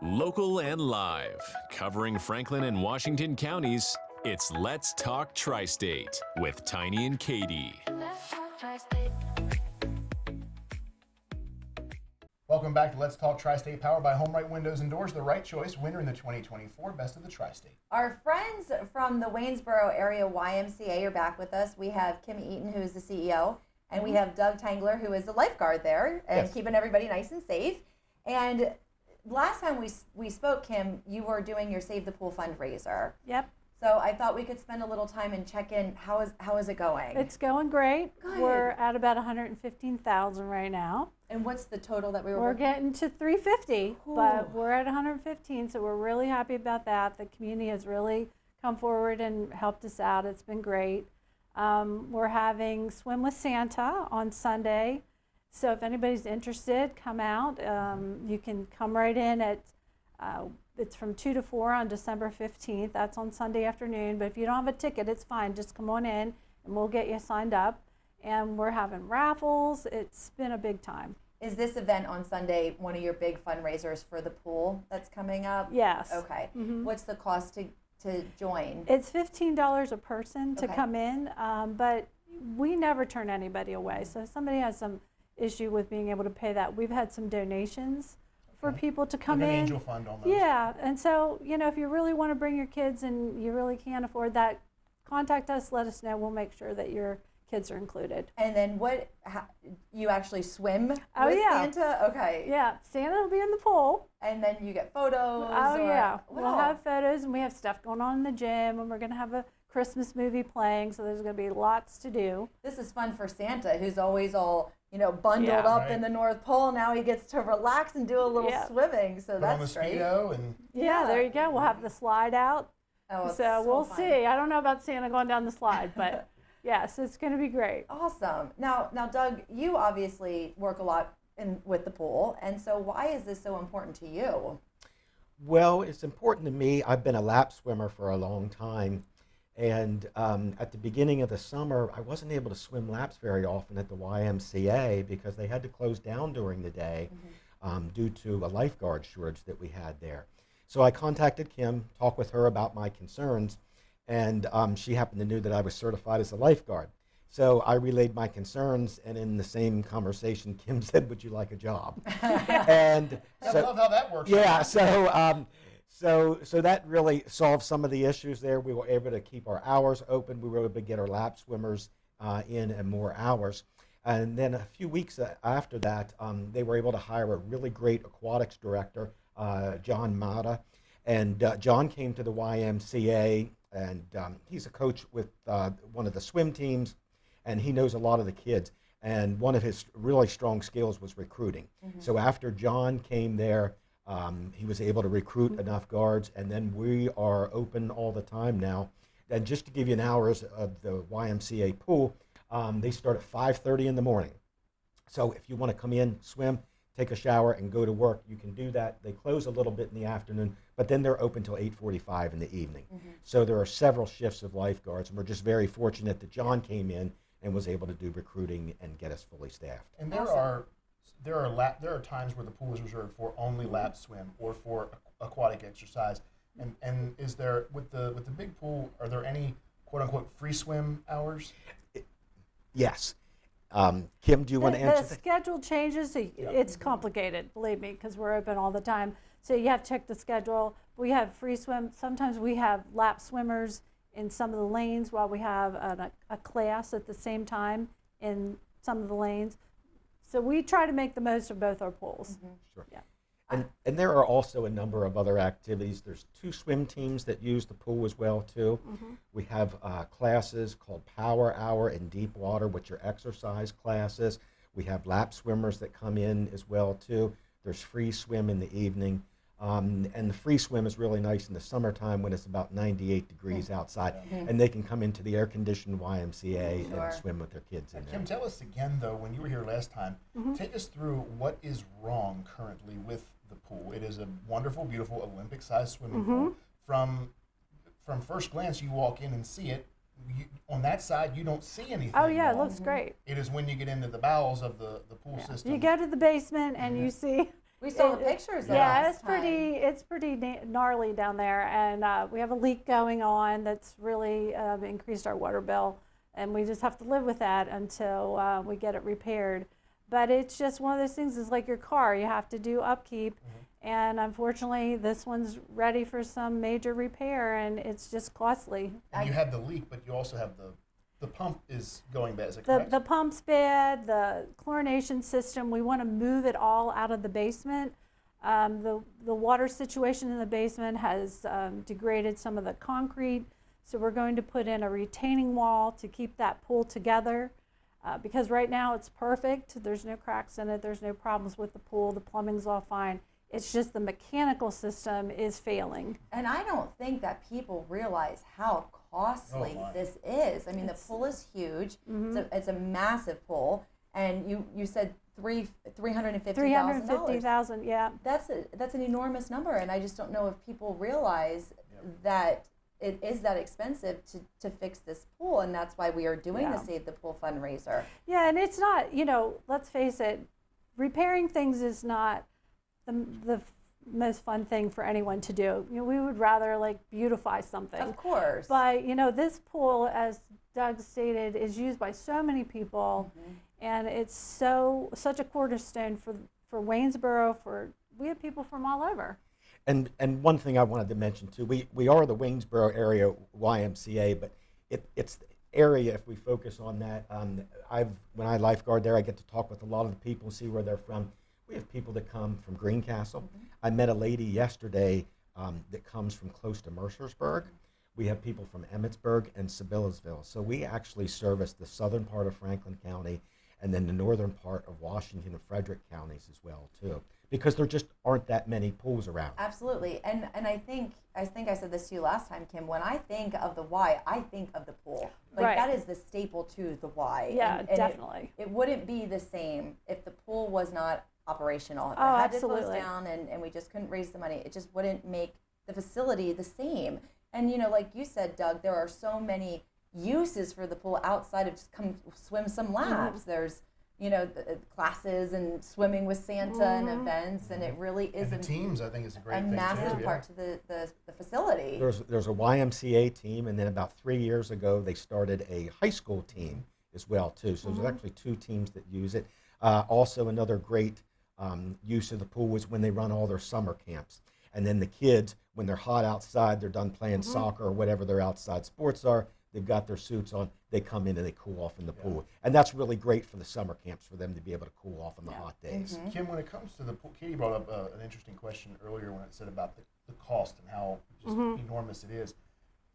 Local and live, covering Franklin and Washington counties, it's Let's Talk Tri-State with Tiny and Katie. Welcome back to Let's Talk Tri-State, powered by Home Right Windows and Doors, the right choice, winner in the 2024 Best of the Tri-State. Our friends from the Waynesboro area YMCA are back with us. We have Kim Eaton, who is the CEO, and we have Doug Tangler, who is the lifeguard there, and keeping everybody nice and safe. And last time we spoke, Kim, you were doing your Save the Pool fundraiser. Yep. So I thought we could spend a little time and check in. How is it going? It's going great. Good. We're at about 115,000 right now. And what's the total that We're getting to 350, Cool. but we're at 115, so we're really happy about that. The community has really come forward and helped us out. It's been great. We're having Swim with Santa on Sunday. So if anybody's interested, come out. You can come right in at, it's from 2 to 4 on December 15th. That's on Sunday afternoon. But if you don't have a ticket, it's fine. Just come on in and we'll get you signed up. And we're having raffles. It's been a big time. Is this event on Sunday one of your big fundraisers for the pool that's coming up? Yes. Okay. What's the cost to join? It's $15 a person to Okay. come in, but we never turn anybody away. So if somebody has some issue with being able to pay that, we've had some donations for people to come Like in. an angel fund almost. Yeah, and so, if you really want to bring your kids and you really can't afford that, contact us, let us know. We'll make sure that your kids are included. And then you actually swim with yeah. Santa? Okay. Yeah, Santa will be in the pool. And then you get photos? We'll have photos, and we have stuff going on in the gym, and we're going to have a Christmas movie playing, so there's going to be lots to do. This is fun for Santa, who's always all, bundled up Right. in the North Pole. Now he gets to relax and do a little swimming, so Put on the that's great. Speedo and Yeah, there you go. We'll have the slide out. Oh, it's So we'll fun. see. I don't know about Santa going down the slide, but yes, it's going to be great. Awesome. Now, Doug, you obviously work a lot with the pool, and so why is this so important to you? Well, it's important to me. I've been a lap swimmer for a long time. And at the beginning of the summer, I wasn't able to swim laps very often at the YMCA because they had to close down during the day due to a lifeguard shortage that we had there. So I contacted Kim, talked with her about my concerns, and she happened to know that I was certified as a lifeguard. So I relayed my concerns, and in the same conversation, Kim said, "Would you like a job?" And I love how that works. yeah, so that really solved some of the issues there. We were able to keep our hours open. We were able to get our lap swimmers in and more hours. And then a few weeks after that, they were able to hire a really great aquatics director, John Mata. And John came to the YMCA, and he's a coach with one of the swim teams, and he knows a lot of the kids. And one of his really strong skills was recruiting. So after John came there, he was able to recruit enough guards, and then we are open all the time now. And just to give you an hours of the YMCA pool, they start at 5:30 in the morning. So if you want to come in, swim, take a shower, and go to work, you can do that. They close a little bit in the afternoon, but then they're open till 8:45 in the evening. So there are several shifts of lifeguards, and we're just very fortunate that John came in and was able to do recruiting and get us fully staffed. And there are times where the pool is reserved for only lap swim or for aquatic exercise. And is there with the big pool, are there any quote unquote free swim hours? Yes. Kim, do you want to answer The that? schedule changes. So it's complicated, believe me, because we're open all the time. So you have to check the schedule. We have free swim. Sometimes we have lap swimmers in some of the lanes while we have a class at the same time in some of the lanes. So we try to make the most of both our pools. Sure. Yeah. And there are also a number of other activities. There's 2 swim teams that use the pool as well, too. We have classes called Power Hour in deep water, which are exercise classes. We have lap swimmers that come in as well, too. There's free swim in the evening. And the free swim is really nice in the summertime when it's about 98 degrees outside. And they can come into the air-conditioned YMCA and swim with their kids in there. Kim, tell us again, though, when you were here last time, take us through what is wrong currently with the pool. It is a wonderful, beautiful Olympic-sized swimming pool. From first glance, you walk in and see it. On that side, you don't see anything. Oh yeah, it wrong. looks great. It is when you get into the bowels of the pool system. You go to the basement and you see We saw the pictures. Yeah, last time. it's pretty gnarly down there, and we have a leak going on that's really increased our water bill, and we just have to live with that until we get it repaired. But it's just one of those things. It's like your car; you have to do upkeep. And unfortunately, this one's ready for some major repair, and it's just costly. And you have the leak, but you also have the pump is going bad. Is that correct? The pump's bad, the chlorination system, we want to move it all out of the basement. The water situation in the basement has degraded some of the concrete, so we're going to put in a retaining wall to keep that pool together. Because right now it's perfect. There's no cracks in it. There's no problems with the pool. The plumbing's all fine. It's just the mechanical system is failing. And I don't think that people realize how costly this is. I mean, the pool is huge. It's a massive pool, and you said $350,000. $350,000, yeah. That's an enormous number, and I just don't know if people realize that it is that expensive to fix this pool, and that's why we are doing the Save the Pool fundraiser. Yeah, and it's not, let's face it, repairing things is not the most fun thing for anyone to do. We would rather beautify something. Of course. But this pool, as Doug stated, is used by so many people, and it's such a cornerstone for Waynesboro. We have people from all over. And one thing I wanted to mention too, we are the Waynesboro area YMCA, but it's the area, if we focus on that, when I lifeguard there, I get to talk with a lot of the people, see where they're from. We have people that come from Greencastle. I met a lady yesterday that comes from close to Mercersburg. We have people from Emmitsburg and Sibyllsville. So we actually service the southern part of Franklin County and then the northern part of Washington and Frederick counties as well too, because there just aren't that many pools around. Absolutely, and I think I said this to you last time, Kim. When I think of the Y, I think of the pool. That is the staple to the Y. Yeah, and definitely. It wouldn't be the same if the pool was not operational. If it Oh, had absolutely. to close down and we just couldn't raise the money, it just wouldn't make the facility the same. And like you said, Doug, there are so many uses for the pool outside of just come swim some laps. There's the classes and swimming with Santa and events, and it really is and the teams. I think is a great thing massive too, part to the facility. There's a YMCA team, and then about 3 years ago they started a high school team as well too. So there's actually 2 teams that use it. Also, another great use of the pool was when they run all their summer camps. And then the kids, when they're hot outside, they're done playing soccer or whatever their outside sports are, they've got their suits on, they come in and they cool off in the pool. And that's really great for the summer camps, for them to be able to cool off on the hot days. Kim, when it comes to the pool, Katie brought up an interesting question earlier when it said about the cost and how just enormous it is.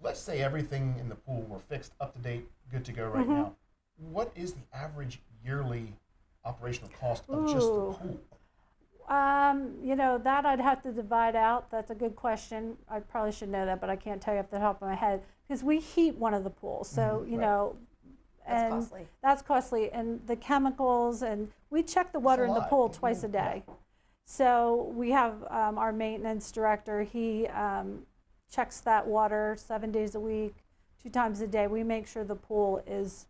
Let's say everything in the pool were fixed, up to date, good to go right now. What is the average yearly operational cost of just the pool? That I'd have to divide out. That's a good question. I probably should know that, but I can't tell you off the top of my head because we heat one of the pools. So, That's costly. That's costly. And the chemicals, and we check the water in the pool twice a day. So we have our maintenance director. He checks that water 7 days a week, 2 times a day. We make sure the pool is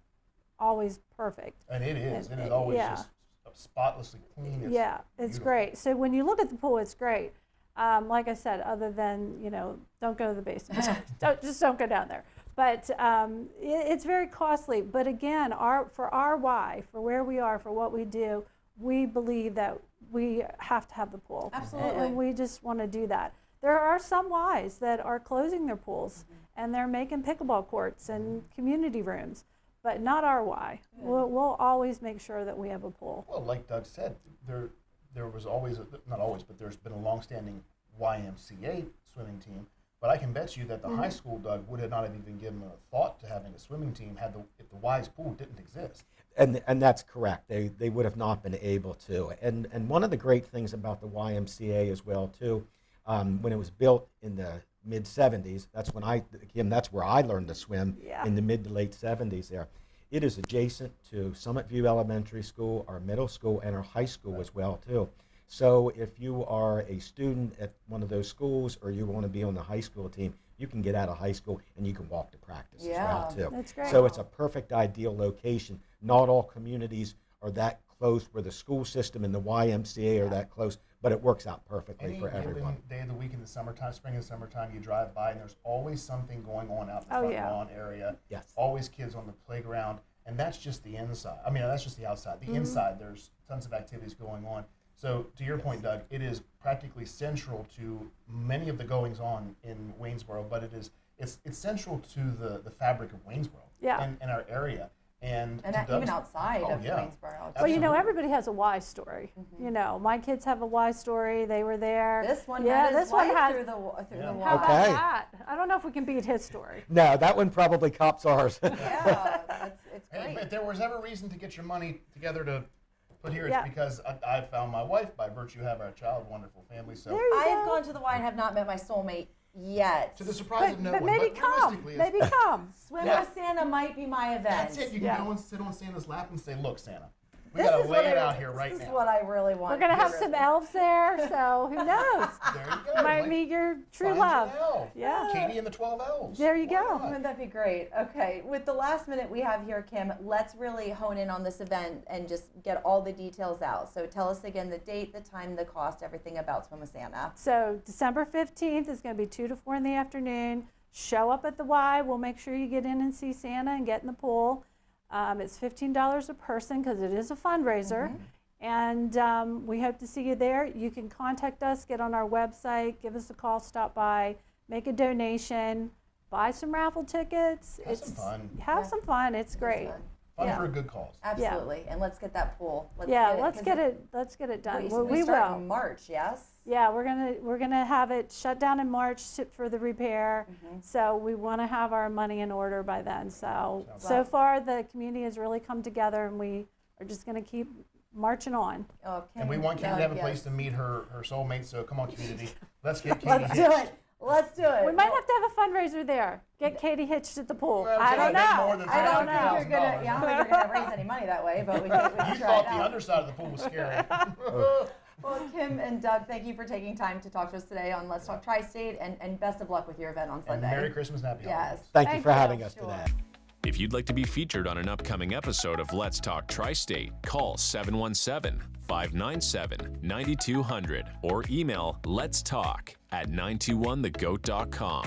always perfect. And it is. It is always just spotlessly clean. It's great. So when you look at the pool, it's great. Like I said, other than, don't go to the basement. Don't go down there. But it's very costly. But again, for our why, for where we are, for what we do, we believe that we have to have the pool. Absolutely. And we just want to do that. There are some Ys that are closing their pools, and they're making pickleball courts and community rooms. But not our Y. We'll always make sure that we have a pool. Well, like Doug said, there was always, not always, but there's been a long-standing YMCA swimming team. But I can bet you that the high school, Doug, would have not have even given a thought to having a swimming team if the Y's pool didn't exist. And that's correct. They would have not been able to. And one of the great things about the YMCA as well too, when it was built in the mid-70s, that's where I learned to swim in the mid to late 70s there. It is adjacent to Summit View Elementary School, our middle school, and our high school as well too. So if you are a student at one of those schools or you want to be on the high school team, you can get out of high school and you can walk to practice as well too. That's great. So it's a perfect ideal location. Not all communities are that close where the school system and the YMCA are that close, but it works out perfectly Any for given everyone. day of the week in the summertime, spring and summertime, you drive by and there's always something going on out in the Oh, front yeah. lawn area. Yes. Always kids on the playground, and that's just the inside. I mean, that's just the outside. The inside, there's tons of activities going on. So to your point, Doug, it is practically central to many of the goings on in Waynesboro, but it's central to the fabric of Waynesboro Yeah. and our area. And to even Doug's- outside Oh, of yeah. Waynesboro. Well, you know, Absolutely. everybody has a why story. You know, my kids have a why story. They were there. This one yeah, had his this one wife has. through the Yeah. wall. How about Okay. that? I don't know if we can beat his story. No, that one probably cops ours. Yeah, it's Hey, great. if there was ever a reason to get your money together to put here, it's Yeah. because I found my wife by virtue of having a child, wonderful family. So There you I have go. gone to the Y and have not met my soulmate yet. to the surprise of no But one, maybe but come. realistically, Maybe come. Swim Yeah. with Santa might be my event. that's it. You can Yeah. go and sit on Santa's lap and say, "Look, Santa, we This gotta is lay what it I- out here right This is now." what I really want. We're gonna have for some Christmas. elves there, so who knows? There you go. Might Like, meet your true find love. your elf. Yeah. Katie and the 12 elves. There you Why go. not? Wouldn't that be great? Okay, with the last minute we have here, Kim, let's really hone in on this event and just get all the details out. So tell us again the date, the time, the cost, everything about Swim with Santa. So December 15th is going to be 2 to 4 in the afternoon. Show up at the Y. We'll make sure you get in and see Santa and get in the pool. It's $15 a person because it is a fundraiser. And we hope to see you there. You can contact us, get on our website, give us a call, stop by, make a donation, buy some raffle tickets. Have some fun. Have Yeah. some fun. It's It is great. fun. Fun Yeah. for a good cause. Absolutely, and let's get that pool. Let's 'cause get it. Let's get it done. We We start will. in March, yes. Yeah, we're gonna have it shut down in March for the repair. So we want to have our money in order by then. So Sounds far the community has really come together, and we are just gonna keep marching on. Oh, Kim And we want Katie Doug, to have a yes. place to meet her soulmate. So come on, community, let's get Katie. Let's do it. Let's do it. We might have to have a fundraiser there. Get Katie hitched at the pool. Well, I don't that's know. more than I don't know. think you're gonna. $50,000. Yeah, I don't think you're gonna raise any money that way, but we can You try thought it the out. underside of the pool was scary. Well, Kim and Doug, thank you for taking time to talk to us today on Let's Talk Tri-State, and best of luck with your event on And Sunday. Merry Christmas and Happy Holidays. Yes. Thank you Thank for you. having us Sure. today. If you'd like to be featured on an upcoming episode of Let's Talk Tri-State, call 717-597-9200 or email letstalk@921thegoat.com.